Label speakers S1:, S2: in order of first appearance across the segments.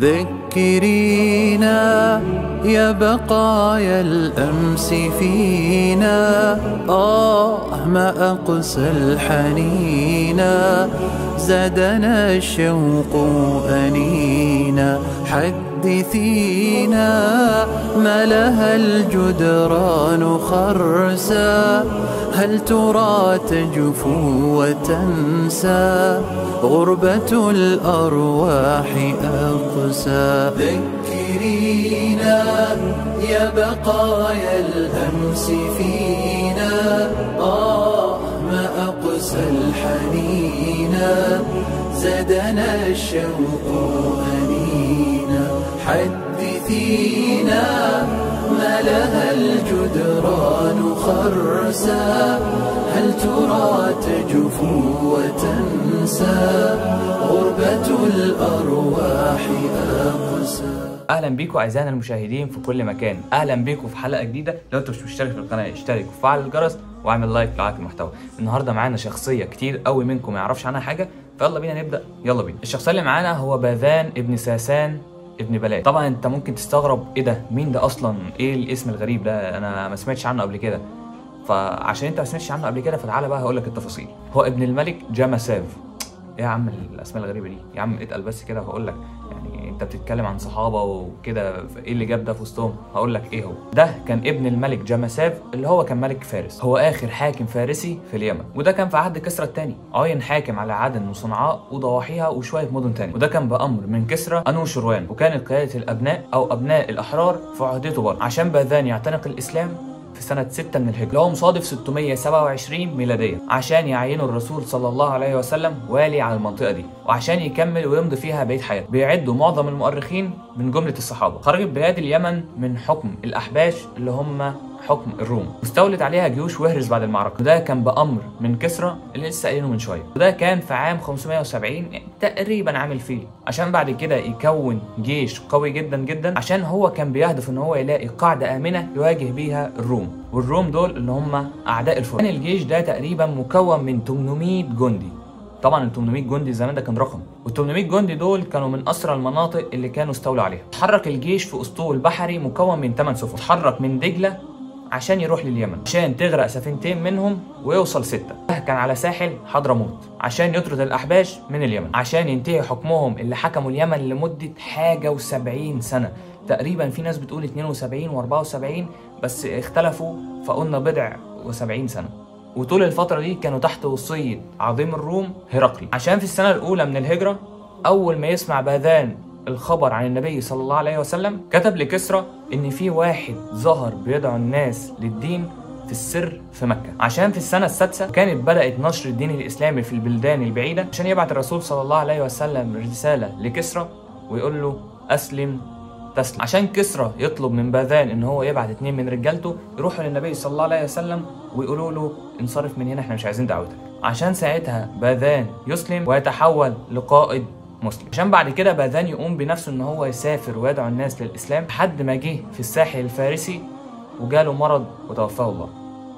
S1: ذكرينا يا بقايا الأمس فينا، ما أقسى الحنينا، زادنا الشوق أنينا. حدثينا ما لها الجدران خرسا، هل ترى تجفو وتنسى غربة الأرواح أقسى. ذكرينا يا بقايا الأمس فينا، ما أقسى الحنينا، زادنا الشوق أنينا. حدثينا ما لها الجدران خرسا، هل ترى تجفو وتنسى غربة الأرواح أقسى.
S2: اهلا بيكم اعزائنا المشاهدين في كل مكان، اهلا بيكم في حلقه جديده. لو انت مش مشترك في القناه اشترك وفعل الجرس واعمل لايك لو عجبك المحتوى. النهارده معانا شخصيه كتير قوي منكم ما يعرفش عنها حاجه، فيلا بينا نبدا. يلا بينا. الشخصيه اللي معانا هو باذان ابن ساسان ابن بلاد. طبعا انت ممكن تستغرب ايه ده، مين ده اصلا، ايه الاسم الغريب ده، انا ما سمعتش عنه قبل كده. فعشان انت ما سمعتش عنه قبل كده فتعالى بقى هقول لك التفاصيل. هو ابن الملك جاماساف. ايه يا عم الاسماء الغريبه دي يا عم، اتقل بس كده وهقول لك. يعني انت بتتكلم عن صحابه وكده، ايه اللي جاب ده في وسطهم؟ هقول لك ايه هو. ده كان ابن الملك جاماساف اللي هو كان ملك فارس، هو اخر حاكم فارسي في اليمن، وده كان في عهد كسرى الثاني. عين حاكم على عدن وصنعاء وضواحيها وشويه مدن ثانيه، وده كان بامر من كسرى انوشروان، وكانت قياده الابناء او ابناء الاحرار في عهدته برضه، عشان باذان يعتنق الاسلام في سنة 6 من الهجرة، اللي هو مصادف 627 ميلادية، عشان يعينوا الرسول صلى الله عليه وسلم والي على المنطقة دي، وعشان يكمل ويمضي فيها بقية حياته. بيعدوا معظم المؤرخين من جملة الصحابة. خرجت بلاد اليمن من حكم الأحباش اللي هم حكم الروم، واستولت عليها جيوش وهرس بعد المعركة، وده كان بأمر من كسرى اللي لسه قايلينه من شوية، وده كان في عام 570 تقريبا عام الفيل، عشان بعد كده يكون جيش قوي جدا جدا، عشان هو كان بيهدف ان هو يلاقي قاعدة آمنة يواجه بيها الروم، والروم دول اللي هم أعداء الفرس. كان الجيش ده تقريبا مكون من 800 جندي. طبعا ال 800 جندي زمان ده كان رقم، وال 800 جندي دول كانوا من اسرى المناطق اللي كانوا استولوا عليها. اتحرك الجيش في اسطول بحري مكون من 8 سفن، اتحرك من دجله عشان يروح لليمن، عشان تغرق سفينتين منهم ويوصل 6. ده كان على ساحل حضرموت عشان يطرد الأحباش من اليمن، عشان ينتهي حكمهم اللي حكموا اليمن لمدة حاجة و70 سنة تقريبا. في ناس بتقول 72 و74 بس اختلفوا، فقلنا بضع و70 سنة. وطول الفترة دي كانوا تحت وصية عظيم الروم هرقل، عشان في السنة الأولى من الهجرة أول ما يسمع باذان الخبر عن النبي صلى الله عليه وسلم كتب لكسرى ان في واحد ظهر بيدعو الناس للدين في السر في مكة، عشان في السنة السادسة كانت بدأت نشر الدين الإسلامي في البلدان البعيدة، عشان يبعت الرسول صلى الله عليه وسلم رسالة لكسرى ويقول له أسلم تسلم، عشان كسرى يطلب من باذان ان هو يبعت 2 من رجالته يروحوا للنبي صلى الله عليه وسلم ويقولوا له انصرف من هنا، احنا مش عايزين دعوتك، عشان ساعتها باذان يسلم ويتحول لقائد مسلم، عشان بعد كده باذان يقوم بنفسه ان هو يسافر ويدعو الناس للاسلام، لحد ما جه في الساحل الفارسي وجاله مرض وتوفاه الله.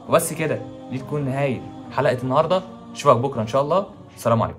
S2: وبس كده، دي تكون نهايه حلقه النهارده. اشوفك بكره ان شاء الله. السلام عليكم.